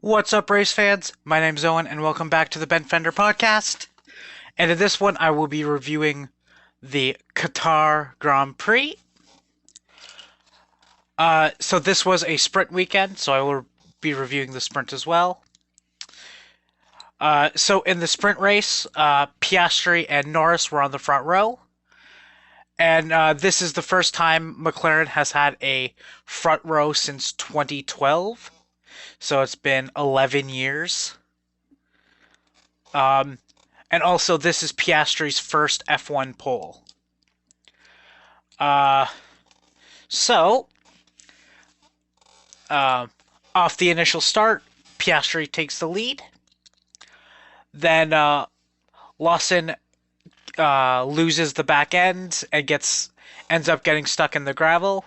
What's up, race fans? My name's Owen, and welcome back to the Ben Fender podcast. And in this one, I will be reviewing the Qatar Grand Prix. So this was a sprint weekend, so I will be reviewing the sprint as well. So in the sprint race, Piastri and Norris were on the front row. And this is the first time McLaren has had a front row since 2012. So it's been 11 years. And also, this is Piastri's first F1 pole. Uh, so, off the initial start, Piastri takes the lead. Then Lawson loses the back end and ends up getting stuck in the gravel.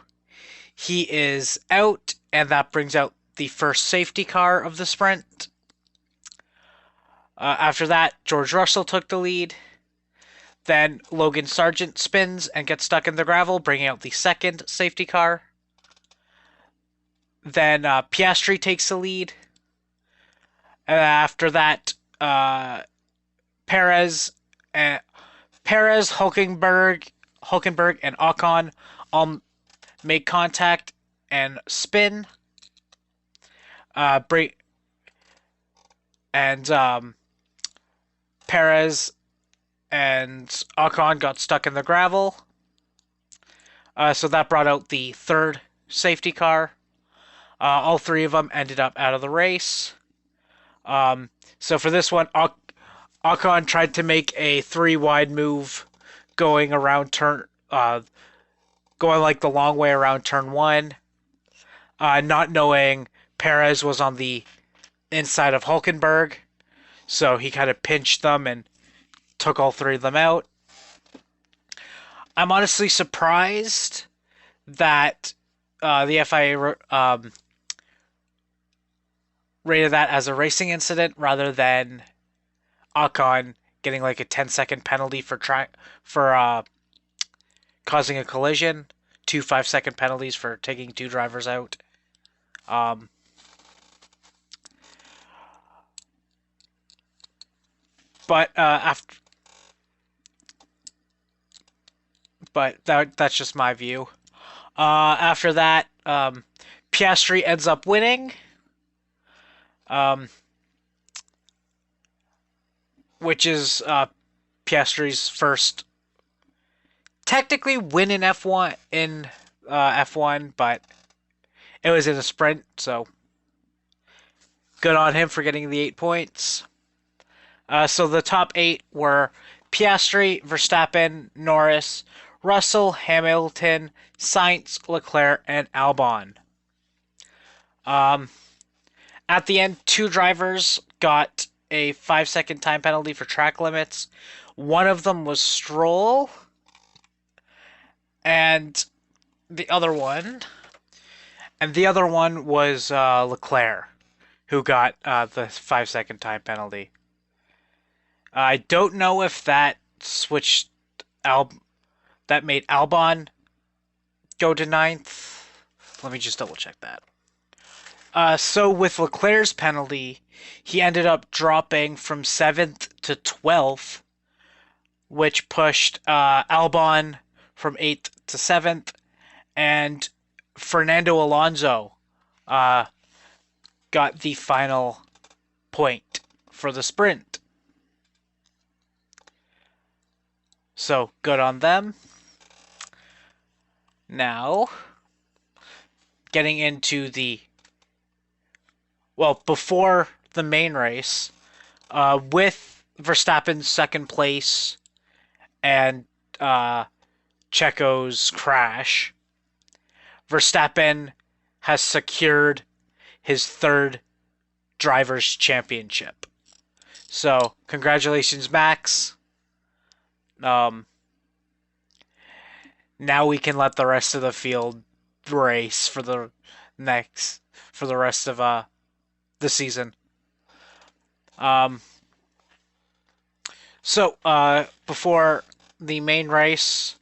He is out, and that brings out the first safety car of the sprint. After that, George Russell took the lead. Then Logan Sargent spins and gets stuck in the gravel, bringing out the second safety car. Then Piastri takes the lead. After that, Perez, Hulkenberg, and Ocon all make contact and spin. Perez and Ocon got stuck in the gravel. So that brought out the third safety car. All three of them ended up out of the race. So for this one, Ocon tried to make a 3-wide move going around going like the long way around turn 1. Not knowing Perez was on the inside of Hulkenberg. So he kind of pinched them and took all three of them out. I'm honestly surprised that the FIA rated that as a racing incident rather than Ocon getting like a 10-second penalty for causing a collision, 2 5-second penalties for taking 2 drivers out. That's just my view. After that, Piastri ends up winning, which is Piastri's first technically win in F1, but it was in a sprint, so good on him for getting the 8 points. So the top 8 were Piastri, Verstappen, Norris, Russell, Hamilton, Sainz, Leclerc, and Albon. At the end, 2 drivers got a 5-second time penalty for track limits. One of them was Stroll, and the other one was Leclerc, who got the 5-second time penalty. I don't know if that made Albon go to 9th. Let me just double check that. So with Leclerc's penalty, he ended up dropping from 7th to 12th, which pushed Albon from 8th to 7th, and Fernando Alonso got the final point for the sprint. So, good on them. Now, getting into before the main race, with Verstappen's second place and Checo's crash, Verstappen has secured his 3rd Drivers' Championship. So, congratulations, Max. Now we can let the rest of the field race for the rest of the season. Before the main race,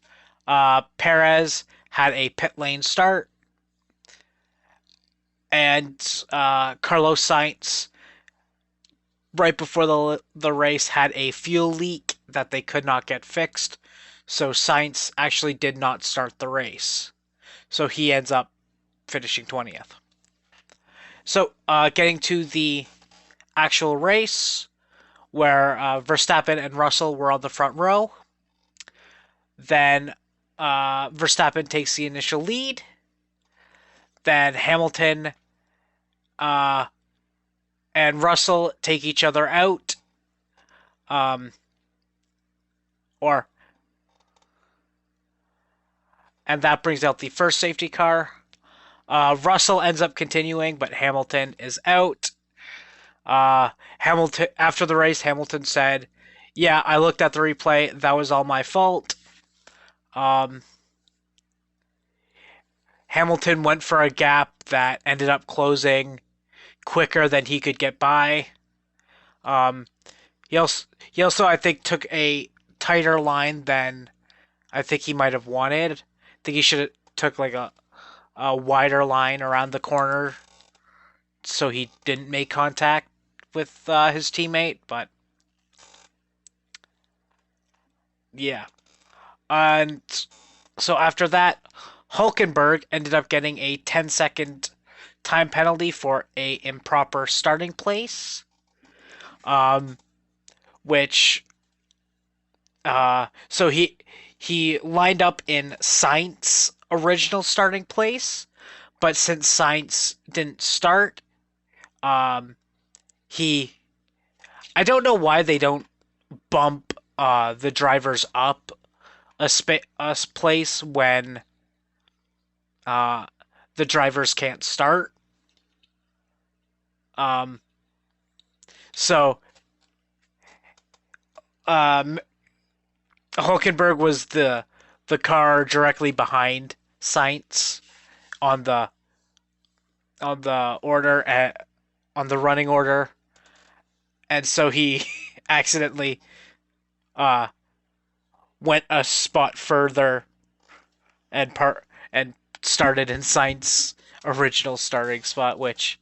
Perez had a pit lane start. and Carlos Sainz, right before the race, had a fuel leak that they could not get fixed. So Sainz actually did not start the race. So he ends up finishing 20th. So getting to the actual race, where Verstappen and Russell were on the front row. Then Verstappen takes the initial lead. Then Hamilton uh, and Russell take each other out. Um, or and that brings out the first safety car. Russell ends up continuing, but Hamilton is out. Hamilton, after the race, Hamilton said, "Yeah, I looked at the replay. That was all my fault." Um, Hamilton went for a gap that ended up closing quicker than he could get by. Um, he also, I think, took a tighter line than I think he might have wanted. I think he should have took like a wider line around the corner so he didn't make contact with his teammate. But yeah, and so after that, Hulkenberg ended up getting a 10-second time penalty for a improper starting place, um, which so he lined up in Sainz' original starting place, but since Sainz didn't start, um, he I don't know why they don't bump the drivers up a place when uh, the drivers can't start. Um, so um, Hulkenberg was the car directly behind Sainz on the order on the running order, and so he accidentally uh, went a spot further and started in Sainz's original starting spot, which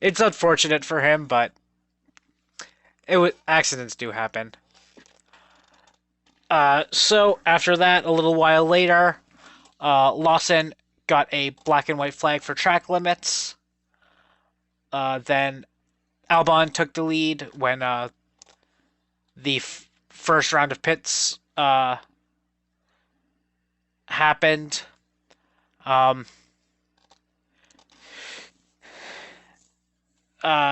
it's unfortunate for him, but accidents do happen. So after that, a little while later, Lawson got a black and white flag for track limits. Then Albon took the lead when the first round of pits happened. Um,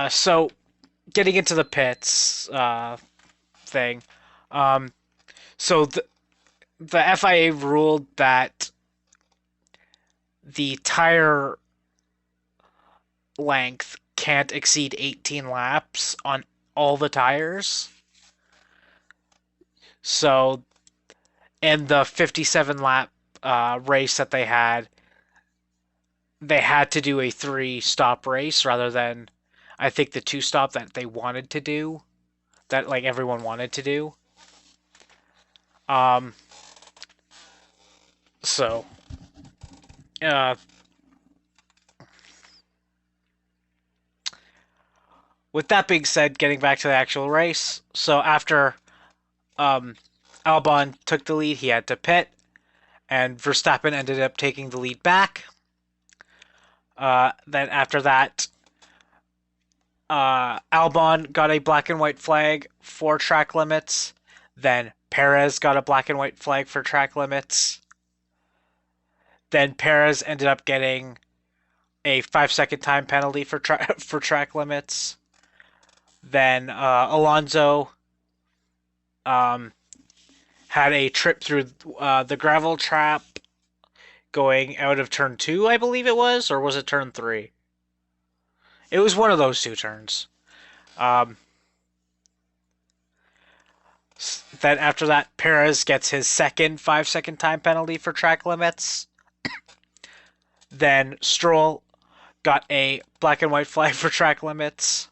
so getting into the pits thing. So the FIA ruled that the tire length can't exceed 18 laps on all the tires. So in the 57 lap race that they had to do a 3-stop race rather than, I think, the 2-stop that they wanted to do, that like everyone wanted to do. So with that being said, getting back to the actual race, so after Albon took the lead, he had to pit, and Verstappen ended up taking the lead back. Then after that, Albon got a black and white flag for track limits. Then Perez got a black and white flag for track limits. Then Perez ended up getting a 5-second time penalty for for track limits. Then Alonso had a trip through the gravel trap going out of turn 2, I believe it was, or was it turn 3? It was one of those two turns. Then after that, Perez gets his second 5-second time penalty for track limits. Then Stroll got a black and white flag for track limits.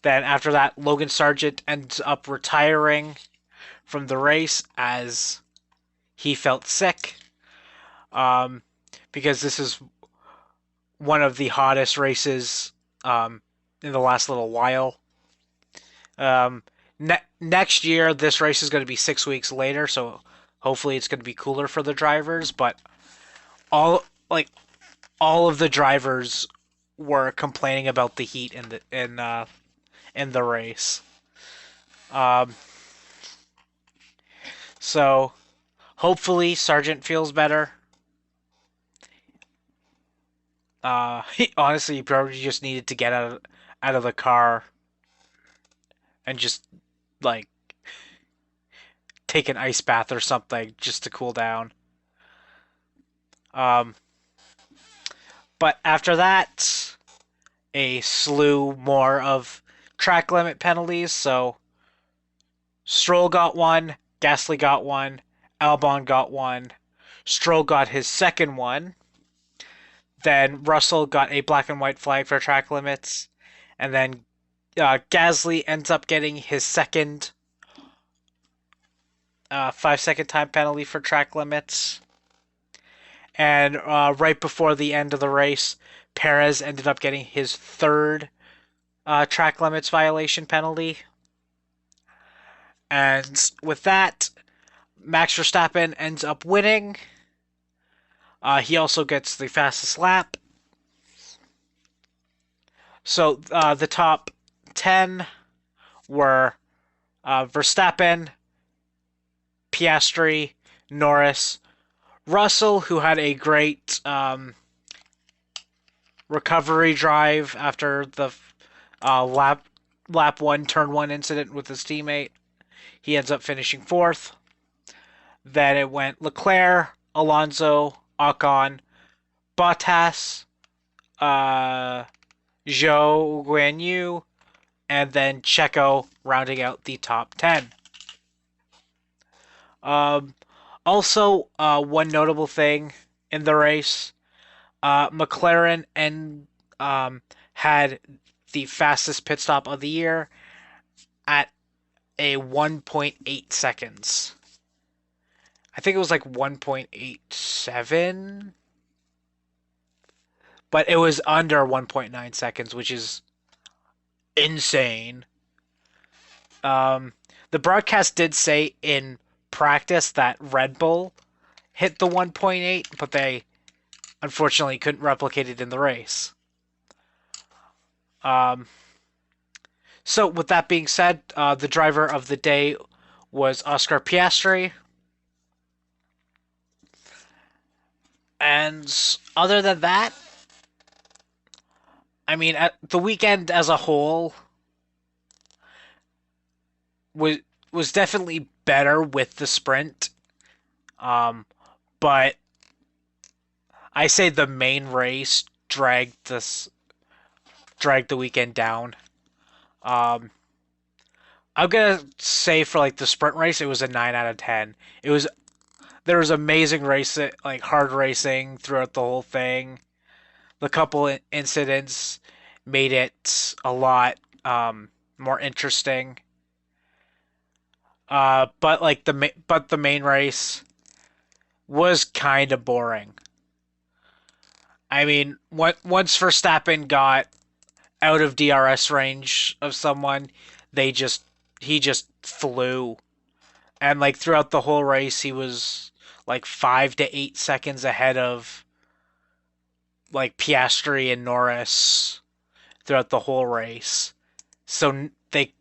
Then after that, Logan Sargent ends up retiring from the race as he felt sick. Because this is one of the hottest races in the last little while. Um, Next year, this race is going to be 6 weeks later, so hopefully it's going to be cooler for the drivers. But all like all of the drivers were complaining about the heat in the race. Um, so hopefully Sargent feels better. Honestly, he probably just needed to get out of the car and just like take an ice bath or something just to cool down. Um, but after that, a slew more of track limit penalties. So Stroll got one, Gasly got one, Albon got one, Stroll got his second one. Then Russell got a black and white flag for track limits, and then Gasly ends up getting his second 5-second time penalty for track limits. And right before the end of the race, Perez ended up getting his third track limits violation penalty. And with that, Max Verstappen ends up winning. He also gets the fastest lap. So the top 10 were Verstappen, Piastri, Norris, Russell, who had a great recovery drive after the lap 1, turn 1 incident with his teammate. He ends up finishing 4th. Then it went Leclerc, Alonso, Ocon, Bottas, Zhou Guanyu, and then Checo rounding out the top 10. Also, one notable thing in the race, McLaren had the fastest pit stop of the year at a 1.8 seconds. I think it was like 1.87, but it was under 1.9 seconds, which is insane. The broadcast did say in practice that Red Bull hit the 1.8, but they unfortunately couldn't replicate it in the race. So with that being said, the driver of the day was Oscar Piastri. And other than that, I mean, the weekend as a whole was definitely better with the sprint. But I say the main race dragged the weekend down. I'm gonna say for like the sprint race, it was a 9 out of 10. There was amazing like hard racing throughout the whole thing. The couple incidents made it a lot more interesting. But the main race was kind of boring. I mean, once Verstappen got out of DRS range of someone, he just flew. And like throughout the whole race, he was like 5 to 8 seconds ahead of like Piastri and Norris throughout the whole race. So they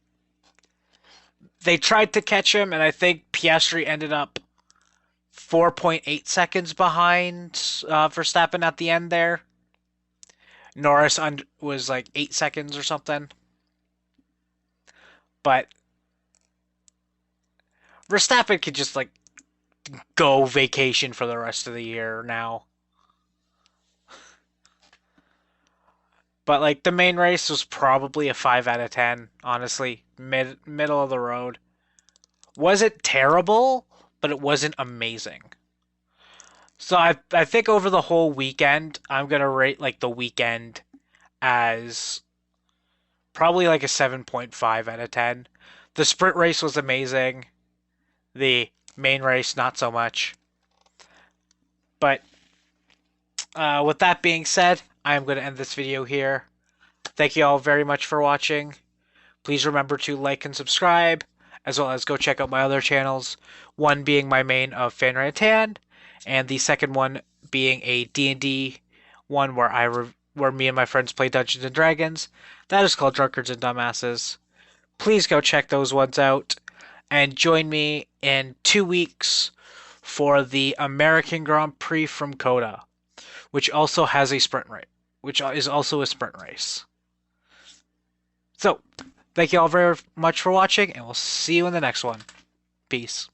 tried to catch him, and I think Piastri ended up 4.8 seconds behind Verstappen at the end there. Norris was like 8 seconds or something. But Verstappen could just like go vacation for the rest of the year now. But like the main race was probably a 5 out of 10, honestly. Middle of the road. Was it terrible? But it wasn't amazing. So I think over the whole weekend, I'm gonna rate like the weekend as probably like a 7.5 out of 10. The sprint race was amazing. The main race, not so much. But with that being said, I am going to end this video here. Thank you all very much for watching. Please remember to like and subscribe, as well as go check out my other channels. One being my main of Tan, and the second one being a D&D one where me and my friends play Dungeons and Dragons. That is called Drunkards and Dumbasses. Please go check those ones out, and join me in 2 weeks for the American Grand Prix from Qatar, which also has a sprint race, which is also a sprint race. So, thank you all very much for watching, and we'll see you in the next one. Peace.